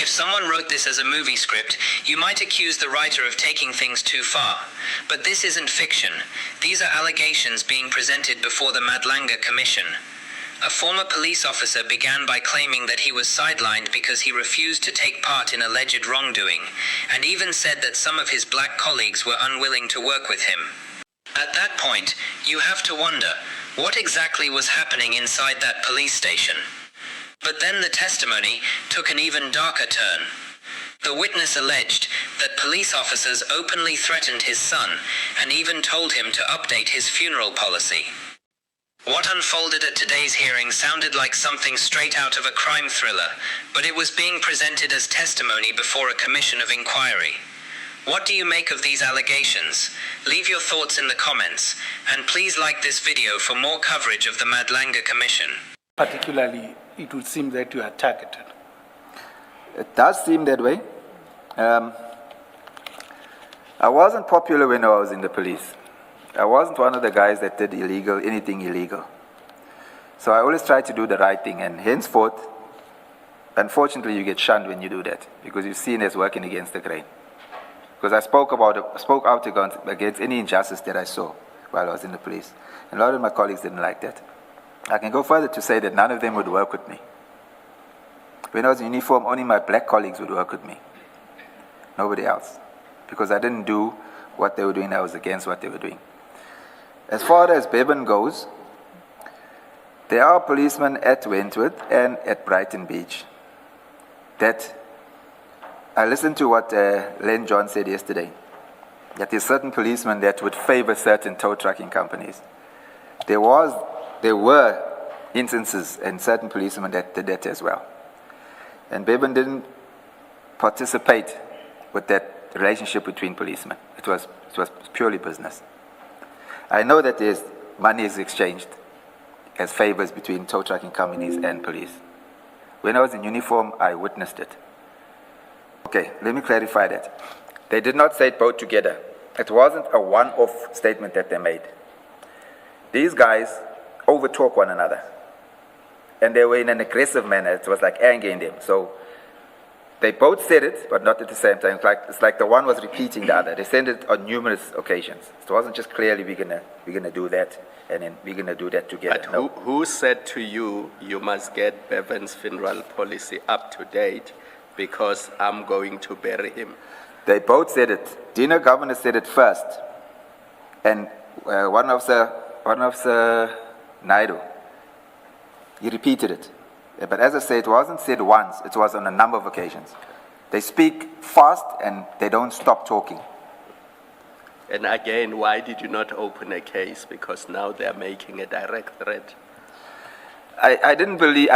If someone wrote this as a movie script, you might accuse the writer of taking things too far. But this isn't fiction. These are allegations being presented before the Madlanga Commission. A former police officer began by claiming that he was sidelined because he refused to take part in alleged wrongdoing, and even said that some of his black colleagues were unwilling to work with him. At that point, you have to wonder, what exactly was happening inside that police station? But then the testimony took an even darker turn. The witness alleged that police officers openly threatened his son and even told him to update his funeral policy. What unfolded at today's hearing sounded like something straight out of a crime thriller, but it was being presented as testimony before a commission of inquiry. What do you make of these allegations? Leave your thoughts in the comments, and please like this video for more coverage of the Madlanga Commission. Particularly, it would seem that you are targeted. It does seem that way. I wasn't popular when I was in the police. I wasn't one of the guys that did anything illegal. So I always tried to do the right thing, and henceforth, unfortunately, you get shunned when you do that because you're seen as working against the grain. Because I spoke out against any injustice that I saw while I was in the police. And a lot of my colleagues didn't like that. I can go further to say that none of them would work with me. When I was in uniform, only my black colleagues would work with me. Nobody else. Because I didn't do what they were doing, I was against what they were doing. As far as Bevan goes, there are policemen at Wentworth and at Brighton Beach that I listened to what Len John said yesterday, that there's certain policemen that would favor certain tow trucking companies. There were instances and certain policemen that did that as well. And Bevan didn't participate with that relationship between policemen. It was purely business. I know that money is exchanged as favors between tow trucking companies and police. When I was in uniform, I witnessed it. Okay, let me clarify that. They did not say it both together. It wasn't a one-off statement that they made. These guys overtalk one another. And they were in an aggressive manner. It was like anger in them. So they both said it, but not at the same time. It's like the one was repeating the other. They said it on numerous occasions. It wasn't just clearly we're gonna do that, and then we're gonna do that together. But who said to you, you must get Bevan's funeral policy up to date because I'm going to bury him? They both said it. Dina Govender said it first, and one of the Naidu, he repeated it. But as I say, it wasn't said once, it was on a number of occasions. They speak fast and they don't stop talking. And again, why did you not open a case? Because now they're making a direct threat. I didn't believe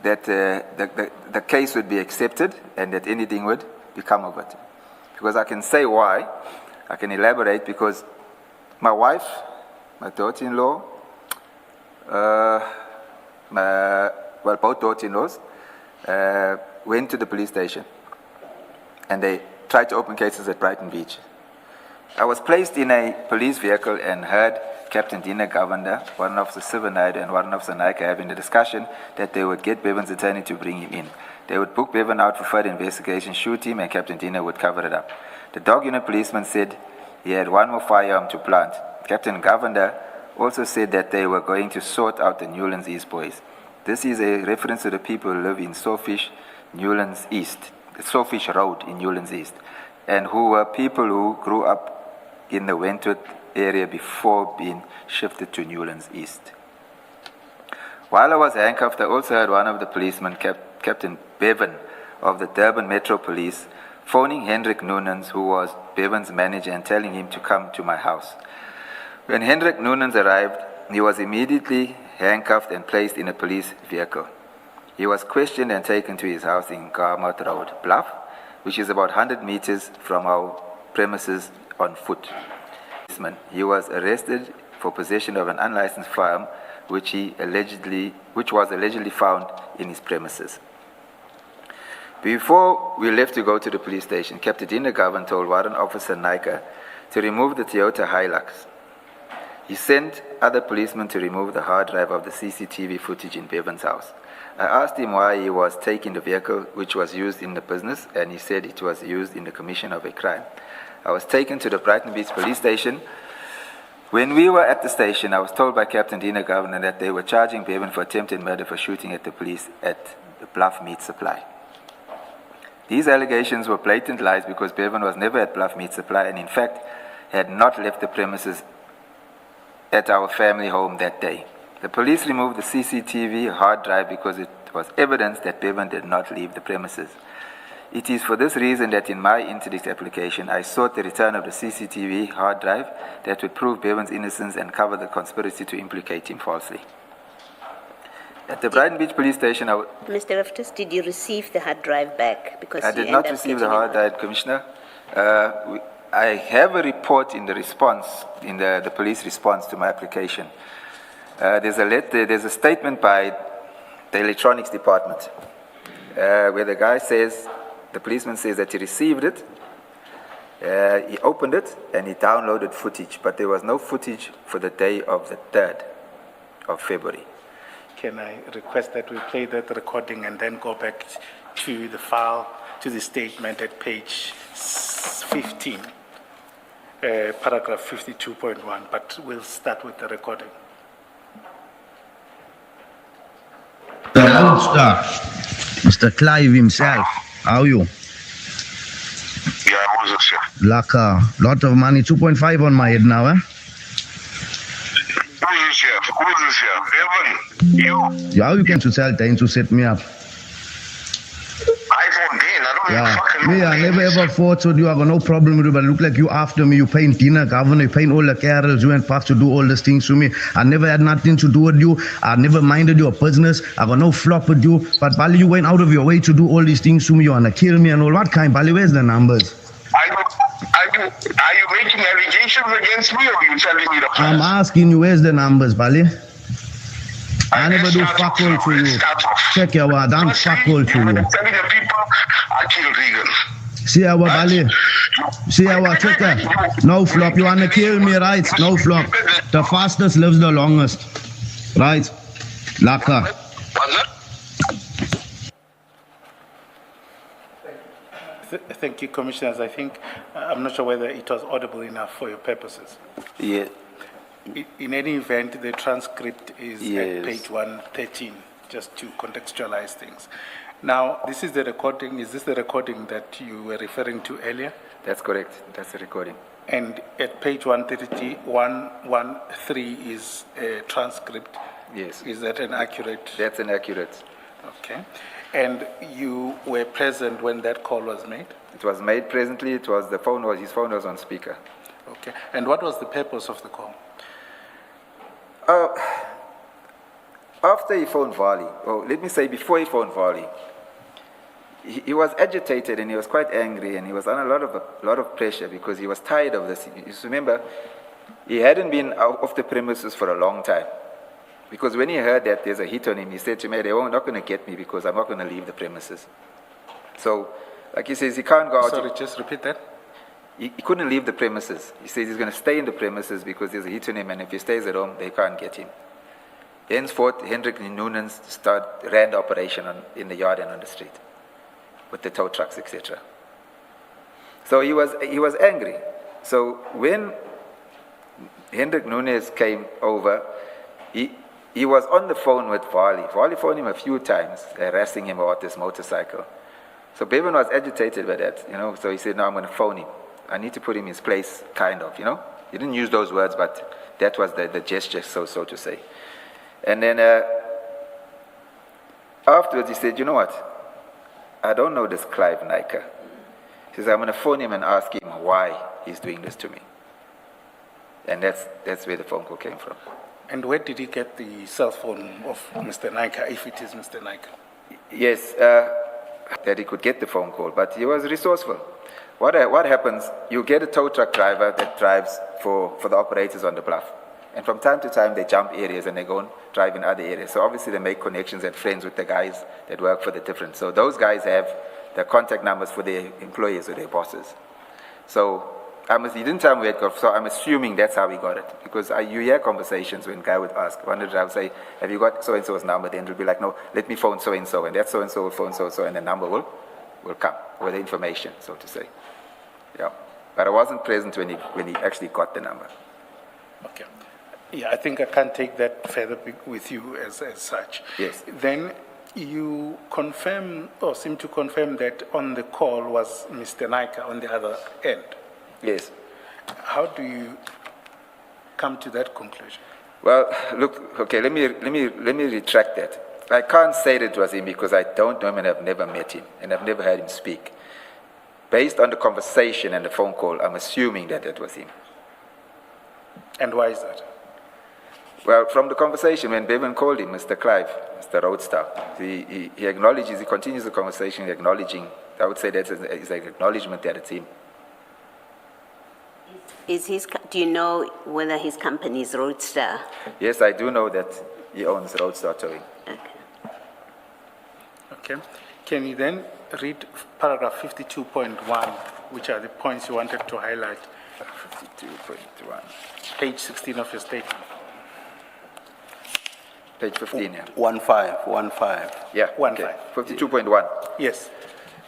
that the case would be accepted and that anything would become of it. Because I can say why, I can elaborate, because my wife, my daughter-in-law, both daughter-in-laws went to the police station and they tried to open cases at Brighton Beach. I was placed in a police vehicle and heard Captain Dina Govender, one of the Sivanide and one of the Naika having a discussion that they would get Bevan's attorney to bring him in. They would book Bevan out for further investigation, shoot him, and Captain Dina would cover it up. The dog unit policeman said he had one more firearm to plant. Captain Govender also said that they were going to sort out the Newlands East boys. This is a reference to the people who live in Sawfish, Newlands East, Sawfish Road in Newlands East, and who were people who grew up in the Wentworth area before being shifted to Newlands East. While I was handcuffed, I also heard one of the policemen, Captain Bevan of the Durban Metro Police, phoning Hendrik Noonans, who was Bevan's manager, and telling him to come to my house. When Hendrik Noonans arrived, he was immediately handcuffed and placed in a police vehicle. He was questioned and taken to his house in Garmouth Road, Bluff, which is about 100 meters from our premises on foot. He was arrested for possession of an unlicensed firearm, which was allegedly found in his premises. Before we left to go to the police station, Captain Dina Govender told Warrant Officer Naika to remove the Toyota Hilux. He sent other policemen to remove the hard drive of the CCTV footage in Bevan's house. I asked him why he was taking the vehicle which was used in the business, and he said it was used in the commission of a crime. I was taken to the Brighton Beach police station. When we were at the station, I was told by Captain Dina Govender that they were charging Bevan for attempted murder for shooting at the police at the Bluff Meat Supply. These allegations were blatant lies because Bevan was never at Bluff Meat Supply and in fact had not left the premises at our family home that day. The police removed the CCTV hard drive because it was evidence that Bevan did not leave the premises. It is for this reason that in my interdict application, I sought the return of the CCTV hard drive that would prove Bevan's innocence and cover the conspiracy to implicate him falsely. At the Brighton Beach police station, Mr. Loftus, did you receive the hard drive back? Because I did not receive the hard drive, Commissioner. I have a report in the response, in the police response to my application. There's a statement by the electronics department where the guy says, the policeman says that he received it, he opened it, and he downloaded footage, but there was no footage for the day of the 3rd of February. Can I request that we play that recording and then go back to the file, to the statement at page 15, paragraph 52.1, but we'll start with the recording. The old star, Mr. Clive himself. How are you? Yeah, who's this here? Like a lot of money, 2.5 on my head now, eh? Who's this here? Who's this here? Bevan, you? Yeah, how you can to tell time to set me up? iPhone 10, I don't even Yeah, fucking me, know. I never ever fought with you. I got no problem with you, but look like you after me. You paying Dina Govender, you paying all the carols. You went back to do all these things to me. I never had nothing to do with you. I never minded your business. I got no flop with you. But Bali, you went out of your way to do all these things to me. You wanna kill me and all. What kind? Bali, where's the numbers? Are you making allegations against me or are you telling me the facts? I'm asking you, where's the numbers, Bali? I never do Let's fuck start all off to now. you. Let's start off. Check your word. I'm Firstly, fuck all to you were you. telling the people I killed Regan. See our Bali. See our checker. No flop. You wanna kill me, right? No flop. The fastest lives the longest. Right? Laka. What's that? Thank you, Commissioners. I think, I'm not sure whether it was audible enough for your purposes. Yeah. In any event, the transcript is Yes. at page 113, just to contextualize things. Now, this is the recording. Is this the recording that you were referring to earlier? That's correct. That's the recording. And at page 113 is a transcript. Yes. Is that an accurate? That's inaccurate. Okay. And you were present when that call was made? It was made presently. It was his phone was on speaker. Okay. And what was the purpose of the call? After he phoned Vali, or let me say before he phoned Vali, he was agitated and he was quite angry and he was under a lot of pressure because he was tired of this. You remember, he hadn't been out of the premises for a long time. Because when he heard that there's a hit on him, he said to me, they're not going to get me because I'm not going to leave the premises. So, like he says, he can't go out. Sorry, just repeat that. He couldn't leave the premises. He says he's going to stay in the premises because there's a hit on him, and if he stays at home, they can't get him. Henceforth, Hendrik Noonan ran the operation in the yard and on the street with the tow trucks, etc. So he was angry. So when Hendrik Nunes came over, he was on the phone with Vali. Vali phoned him a few times, harassing him about this motorcycle. So Bevan was agitated by that, so he said, no, I'm going to phone him. I need to put him in his place, kind of, He didn't use those words, but that was the gesture, so to say. And then afterwards he said, you know what? I don't know this Clive Nika. He says, I'm going to phone him and ask him why he's doing this to me. And that's where the phone call came from. And where did he get the cell phone of Mr. Nika, if it is Mr. Nika? Yes, that he could get the phone call, but he was resourceful. What happens, you get a tow truck driver that drives for the operators on the bluff. And from time to time, they jump areas and they go and drive in other areas. So obviously, they make connections and friends with the guys that work for the different. So those guys have the contact numbers for their employees or their bosses. So He didn't tell me where it got, so I'm assuming that's how he got it. Because you hear conversations when guy would ask, one of the drivers say, have you got so-and-so's number? Then it'll be like, no, let me phone so-and-so, and that so-and-so will phone so-and-so, and the number will come, or the information, so to say. Yeah. But I wasn't present when he actually got the number. Okay. Yeah, I think I can't take that further with you as such. Yes. Then you confirm, or seem to confirm, that on the call was Mr. Naika on the other end. Yes. How do you come to that conclusion? Well, look, okay, let me retract that. I can't say that it was him because I don't know him and I've never met him and I've never heard him speak. Based on the conversation and the phone call, I'm assuming that it was him. And why is that? Well, from the conversation, when Bevan called him, Mr. Clive, Mr. Roadster, he acknowledges, he continues the conversation acknowledging, I would say that's an acknowledgement that it's him. Do you know whether his company is Roadster? Yes, I do know that he owns Roadster Towing. Okay. Okay. Can you then read paragraph 52.1, which are the points you wanted to highlight? 52.1. Page 16 of your statement. Page 15, yeah. 15. Yeah, 15. okay. 52.1. Yes.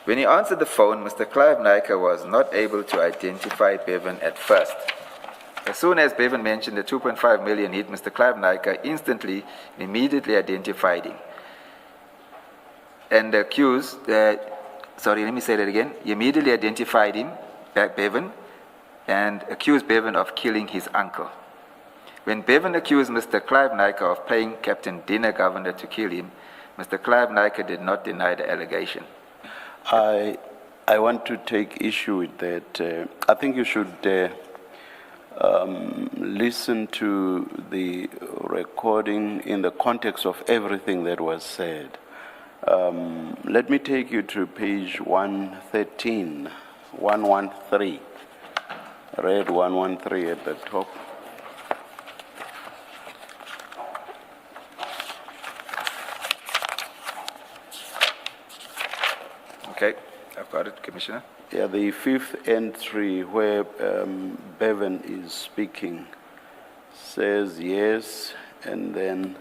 When he answered the phone, Mr. Clive Naika was not able to identify Bevan at first. As soon as Bevan mentioned the 2.5 million hit, Mr. Clive Naika instantly and immediately identified him. And accused, sorry, let me say that again. He immediately identified him, Bevan, and accused Bevan of killing his uncle. When Bevan accused Mr. Clive Naika of paying Captain Dina Govender to kill him, Mr. Clive Naika did not deny the allegation. I want to take issue with that. I think you should listen to the recording in the context of everything that was said. Let me take you to page 113, 113. I read 113 at the top. Okay, I've got it, Commissioner. Yeah, the fifth entry where Bevan is speaking says yes, and then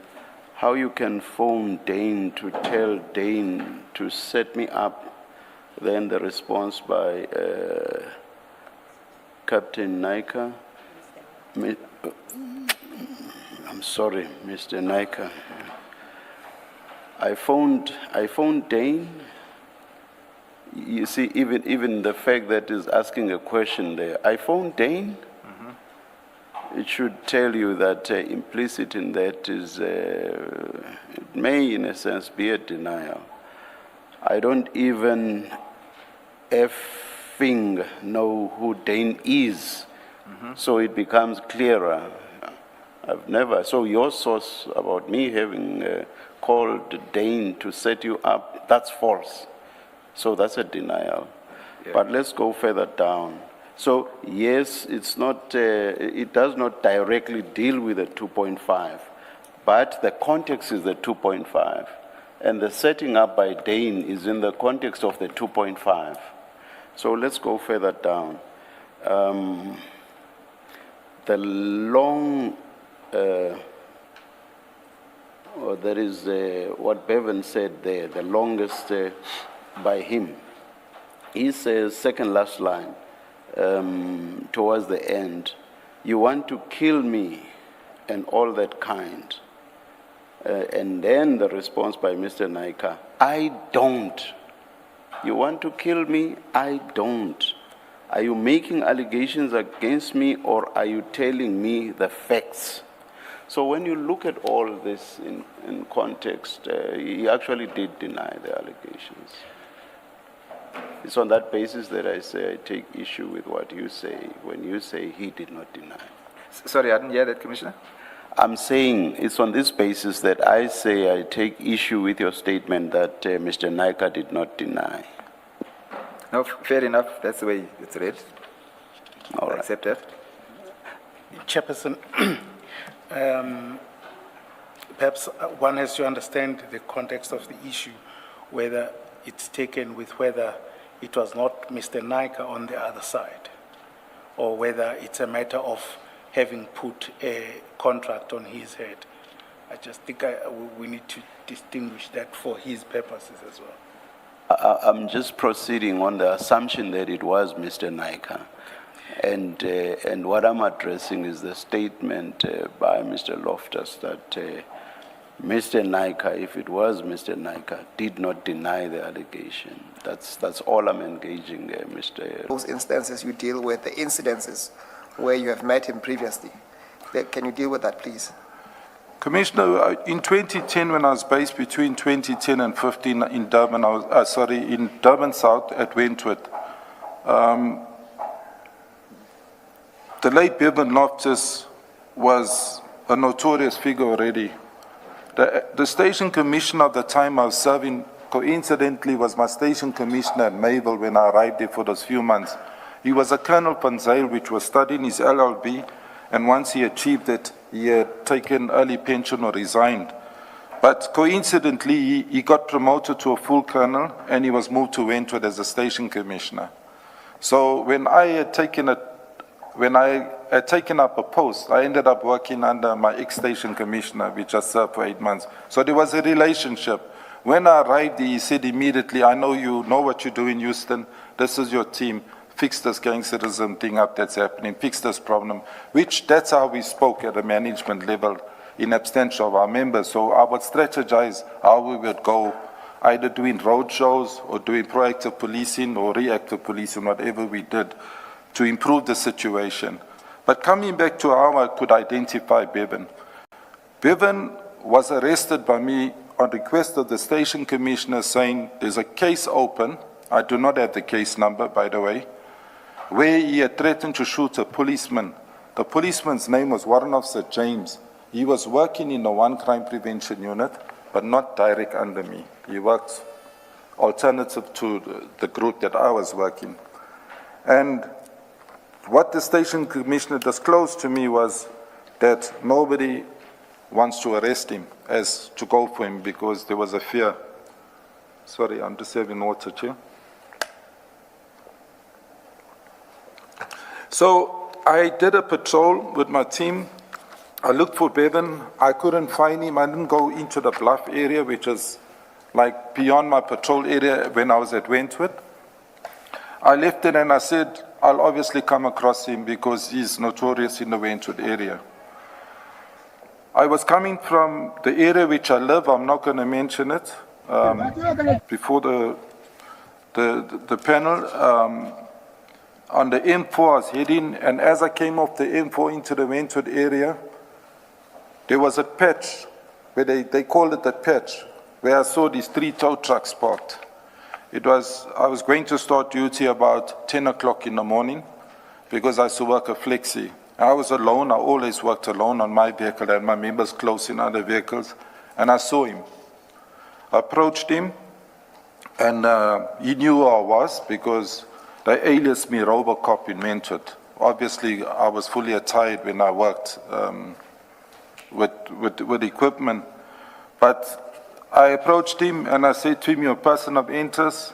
how you can phone Dane to tell Dane to set me up, then the response by Captain Naika. I'm sorry, Mr. Naika. I phoned Dane. You see, even the fact that he's asking a question there, I phoned Dane. It should tell you that implicit in that is, it may in a sense be a denial. I don't even effing know who Dane is, so it becomes clearer. I've never, so your source about me having called Dane to set you up, that's false. So that's a denial. Yeah. But let's go further down. So yes, it's not, it does not directly deal with the 2.5, but the context is the 2.5. And the setting up by Dane is in the context of the 2.5. So let's go further down. The long, there is what Bevan said there, the longest by him. He says, second last line, towards the end, you want to kill me and all that kind. And then the response by Mr. Naika, I don't. You want to kill me? I don't. Are you making allegations against me or are you telling me the facts? So when you look at all this in context, he actually did deny the allegations. It's on that basis that I say I take issue with what you say when you say he did not deny. Sorry, I didn't hear that, Commissioner. I'm saying it's on this basis that I say I take issue with your statement that Mr. Naika did not deny. No, fair enough. That's the way it's read. All right. Accept that. Chairperson, perhaps one has to understand the context of the issue, whether it's taken with whether it was not Mr. Naika on the other side, or whether it's a matter of having put a contract on his head. I just think we need to distinguish that for his purposes as well. I'm just proceeding on the assumption that it was Mr. Naika. And what I'm addressing is the statement by Mr. Loftus that Mr. Naika, if it was Mr. Naika, did not deny the allegation. That's all I'm engaging there, Mr. Those instances you deal with, the incidences where you have met him previously. Can you deal with that, please? Commissioner, in 2010, when I was based between 2010 and 15 in Durban, in Durban South at Wentworth, the late Bevan Loftus was a notorious figure already. The station commissioner at the time I was serving, coincidentally, was my station commissioner at Mayville when I arrived there for those few months. He was a Colonel Panzale, which was studying his LLB, and once he achieved it, he had taken early pension or resigned. But coincidentally, he got promoted to a full colonel, and he was moved to Wentworth as a station commissioner. So when I had taken up a post, I ended up working under my ex-station commissioner, which I served for 8 months. So there was a relationship. When I arrived, he said immediately, I know you know what you do in Houston. This is your team. Fix this gangsterism thing up that's happening. Fix this problem. That's how we spoke at the management level in absentia of our members. So I would strategize how we would go, either doing road shows or doing proactive policing or reactive policing, whatever we did, to improve the situation. But coming back to how I could identify Bevan. Bevan was arrested by me on request of the station commissioner saying there's a case open. I do not have the case number, by the way, where he had threatened to shoot a policeman. The policeman's name was Warrant Officer James. He was working in the one crime prevention unit, but not direct under me. He worked alternative to the group that I was working. And what the station commissioner disclosed to me was that nobody wants to arrest him, as to go for him, because there was a fear. Sorry, I'm just having water too. So I did a patrol with my team. I looked for Bevan. I couldn't find him. I didn't go into the Bluff area, which is like beyond my patrol area when I was at Wentworth. I left it and I said, I'll obviously come across him because he's notorious in the Wentworth area. I was coming from the area which I live. I'm not going to mention it. Before the panel, on the M4 I was heading, and as I came off the M4 into the Wentworth area, there was a patch, where they called it a patch, where I saw these 3 tow trucks parked. I was going to start duty about 10 o'clock in the morning, because I used to work a flexi. I was alone. I always worked alone on my vehicle. I had my members close in other vehicles, and I saw him. I approached him, and he knew who I was because they aliased me Robocop in Wentworth. Obviously, I was fully attired when I worked with equipment. But I approached him and I said to him, you're a person of interest.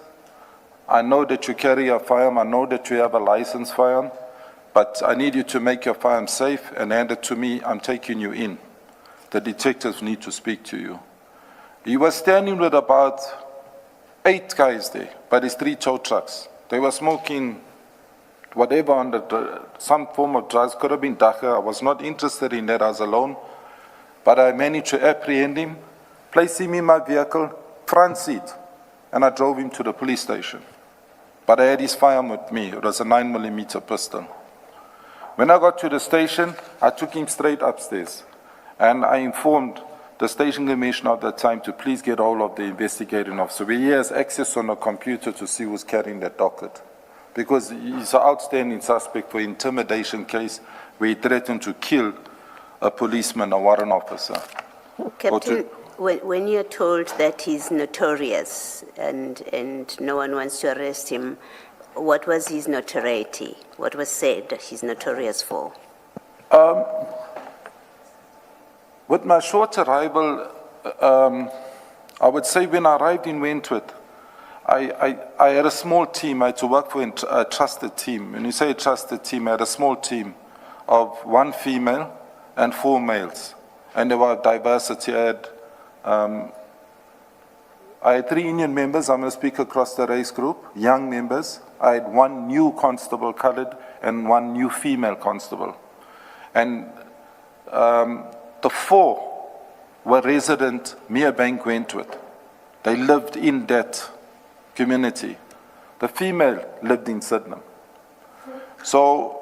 I know that you carry a firearm. I know that you have a licensed firearm. But I need you to make your firearm safe and hand it to me. I'm taking you in. The detectives need to speak to you. He was standing with about 8 guys there, by these 3 tow trucks. They were smoking whatever under some form of drugs. Could have been dacha. I was not interested in that. I was alone. But I managed to apprehend him, place him in my vehicle, front seat, and I drove him to the police station. But I had his firearm with me. It was a 9mm pistol. When I got to the station, I took him straight upstairs, and I informed the station commissioner at that time to please get hold of the investigating officer. He has access on a computer to see who's carrying that docket, because he's an outstanding suspect for intimidation case where he threatened to kill a policeman, a warrant officer. Captain, when you're told that he's notorious and no one wants to arrest him, what was his notoriety? What was said that he's notorious for? With my short arrival, I would say when I arrived in Wentworth, I had a small team. I had to work for a trusted team. When you say a trusted team, I had a small team of 1 female and 4 males. And there was diversity. I had 3 Indian members. I'm going to speak across the race group, young members. I had 1 new constable colored and 1 new female constable. And the 4 were resident Merebank Wentworth. They lived in that community. The female lived in Sydenham. So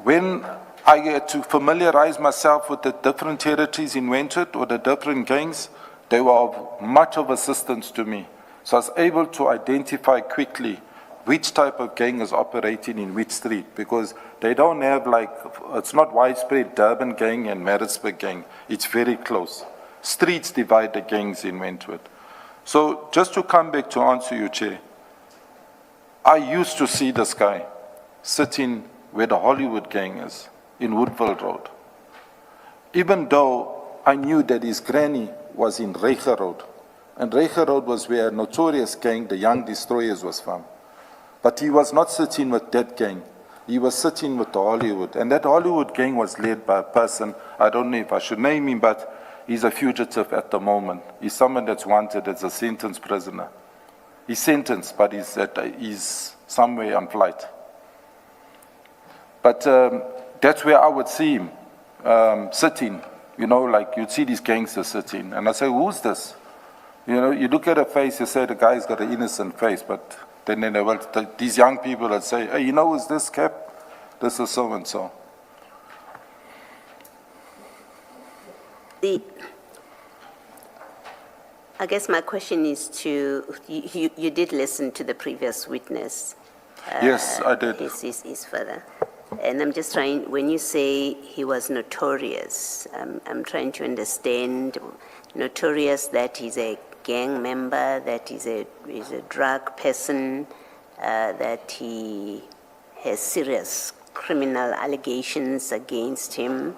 when I had to familiarize myself with the different territories in Wentworth or the different gangs, they were of much of assistance to me. So I was able to identify quickly which type of gang is operating in which street, because they don't have it's not widespread Durban gang and Maritzburg gang. It's very close. Streets divide the gangs in Wentworth. So just to come back to answer you, Chair, I used to see this guy sitting where the Hollywood gang is, in Woodville Road. Even though I knew that his granny was in Reiger Road, and Reiger Road was where a notorious gang, the Young Destroyers, was from. But he was not sitting with that gang. He was sitting with the Hollywood. And that Hollywood gang was led by a person, I don't know if I should name him, but he's a fugitive at the moment. He's someone that's wanted as a sentenced prisoner. He's sentenced, but he's somewhere on flight. But that's where I would see him sitting, like you'd see these gangsters sitting. And I say, who's this? You look at a face, you say the guy's got an innocent face, but then these young people would say, hey, who's this, Cap? This is so-and-so. I guess my question is you did listen to the previous witness. Yes, I did. His father. And I'm just trying, when you say he was notorious, I'm trying to understand, notorious that he's a gang member, that he's a drug person, that he has serious criminal allegations against him.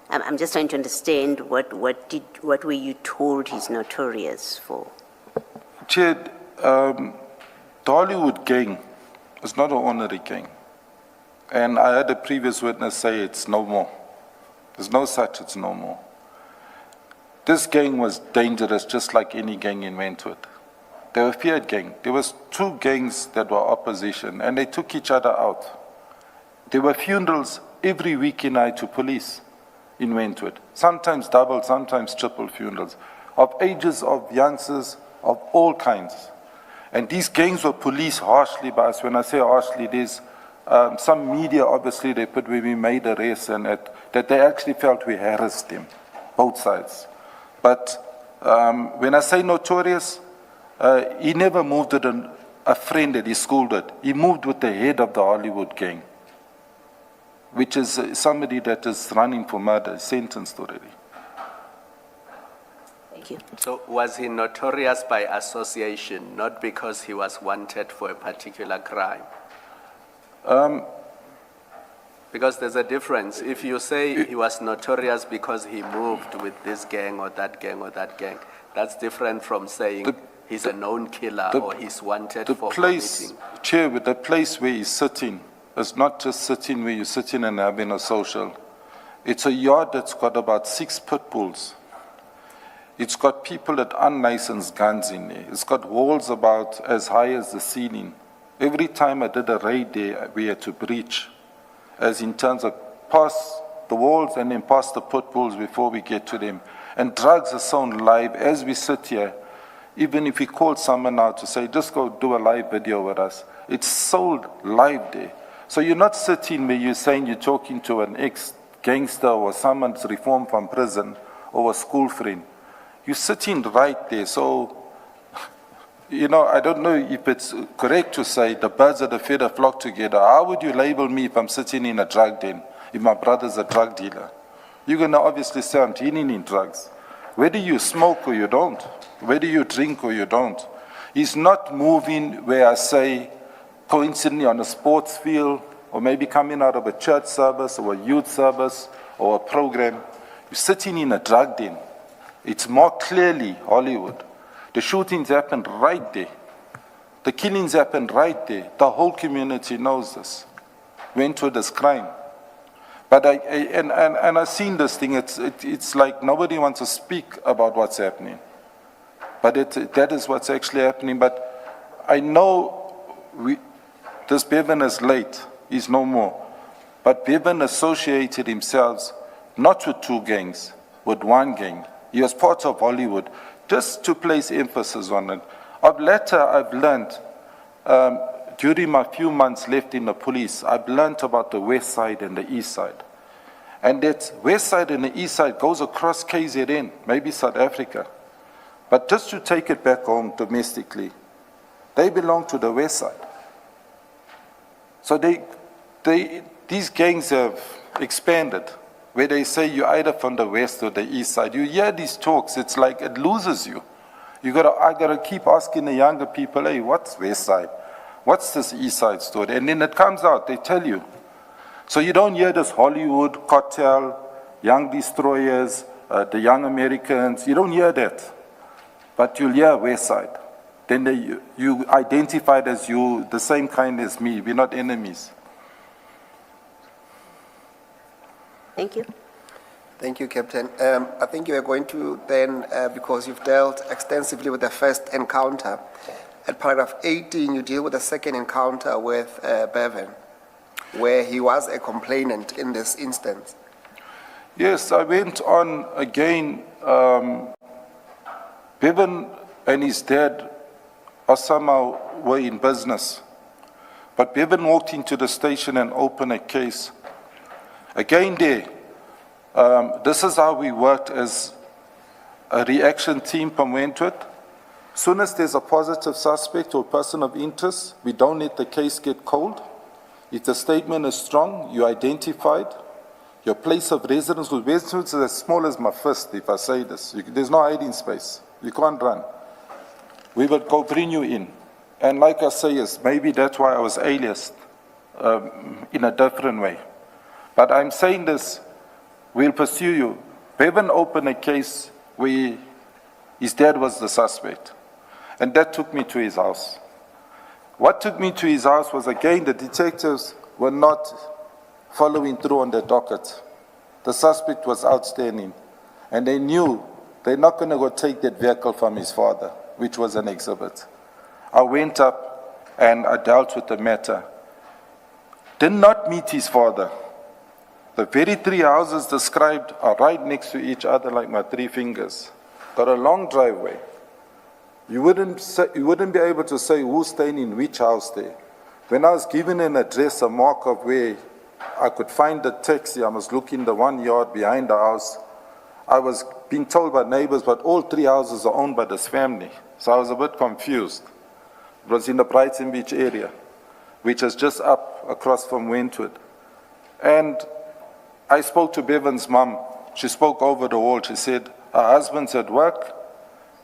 I'm just trying to understand what were you told he's notorious for? Chair, the Hollywood gang is not an honorary gang. And I had a previous witness say it's no more. There's no such, it's no more. This gang was dangerous, just like any gang in Wentworth. They were a feared gang. There was 2 gangs that were opposition, and they took each other out. There were funerals every weekend night to police in Wentworth. Sometimes double, sometimes triple funerals, of ages of youngsters of all kinds. And these gangs were policed harshly by us. When I say harshly, there's some media, obviously, they put where we made arrests and that they actually felt we harassed them, both sides. But when I say notorious, he never moved with a friend that he schooled with. He moved with the head of the Hollywood gang, which is somebody that is running for murder, sentenced already. Thank you. So was he notorious by association, not because he was wanted for a particular crime? Because there's a difference. If you say he was notorious because he moved with this gang or that gang or that gang, that's different from saying he's a known killer or he's wanted for committing. Chair, with the place where he's sitting, it's not just sitting where you're sitting and having a social. It's a yard that's got about 6 pit bulls. It's got people with unlicensed guns in there. It's got walls about as high as the ceiling. Every time I did a raid there, we had to breach, as in terms of pass the walls and then pass the pit bulls before we get to them. And drugs are sown live as we sit here. Even if we call someone out to say, just go do a live video with us, it's sold live there. So you're not sitting where you're saying you're talking to an ex-gangster or someone that's reformed from prison or a school friend. You're sitting right there. So, I don't know if it's correct to say the birds of the feather flock together. How would you label me if I'm sitting in a drug den, if my brother's a drug dealer? You're going to obviously say I'm dealing in drugs. Whether you smoke or you don't, whether you drink or you don't. He's not moving where I say, coincidentally on a sports field, or maybe coming out of a church service or a youth service or a program. You're sitting in a drug den. It's more clearly Hollywood. The shootings happened right there. The killings happened right there. The whole community knows this. Wentwood is crime. But I've seen this thing, it's like nobody wants to speak about what's happening. But that is what's actually happening. But I know this Bevan is late, he's no more. But Bevan associated himself not with two gangs, with one gang. He was part of Hollywood, just to place emphasis on it. Later, I've learned, during my few months left in the police, I've learned about the west side and the east side. And that west side and the east side goes across KZN, maybe South Africa. But just to take it back home domestically, they belong to the west side. So these gangs have expanded, where they say you're either from the west or the east side. You hear these talks, it's like it loses you. I gotta keep asking the younger people, hey, what's west side? What's this east side story? And then it comes out, they tell you. So you don't hear this Hollywood, cartel, young destroyers, the young Americans, you don't hear that. But you'll hear west side. Then you identified as you, the same kind as me, we're not enemies. Thank you. Thank you, Captain. I think you are going to then, because you've dealt extensively with the first encounter, at paragraph 18, you deal with the second encounter with Bevan, where he was a complainant in this instance. Yes, I went on again. Bevan and his dad somehow were in business. But Bevan walked into the station and opened a case. Again there, this is how we worked as a reaction team from Wentwood. As soon as there's a positive suspect or person of interest, we don't let the case get cold. If the statement is strong, you identified your place of residence. With Wentwood is as small as my fist, if I say this. There's no hiding space. You can't run. We would go bring you in. And like I say, yes, maybe that's why I was aliased in a different way. But I'm saying this, we'll pursue you. Bevan opened a case where his dad was the suspect. And that took me to his house. What took me to his house was, again, the detectives were not following through on the docket. The suspect was outstanding. And they knew they're not going to go take that vehicle from his father, which was an exhibit. I went up and I dealt with the matter. Did not meet his father. The very three houses described are right next to each other like my three fingers. Got a long driveway. You wouldn't be able to say who's staying in which house there. When I was given an address, a mark of where I could find the taxi, I must look in the 1 yard behind the house. I was being told by neighbors, but all three houses are owned by this family. So I was a bit confused. It was in the Brighton Beach area, which is just up across from Wentwood. And I spoke to Bevan's mum. She spoke over the wall. She said, her husband's at work,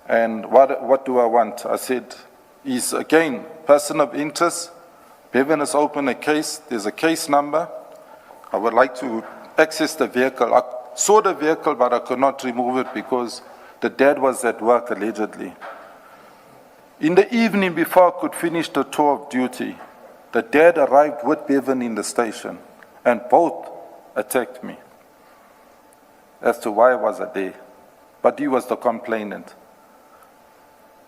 and what do I want? I said, he's, again, person of interest. Bevan has opened a case. There's a case number. I would like to access the vehicle. I saw the vehicle, but I could not remove it because the dad was at work, allegedly. In the evening, before I could finish the tour of duty, the dad arrived with Bevan in the station, and both attacked me as to why was I there. But he was the complainant.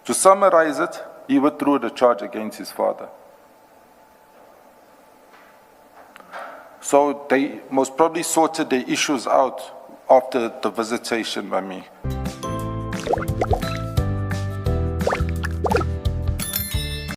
To summarize it, he withdrew the charge against his father. So they most probably sorted their issues out after the visitation by me.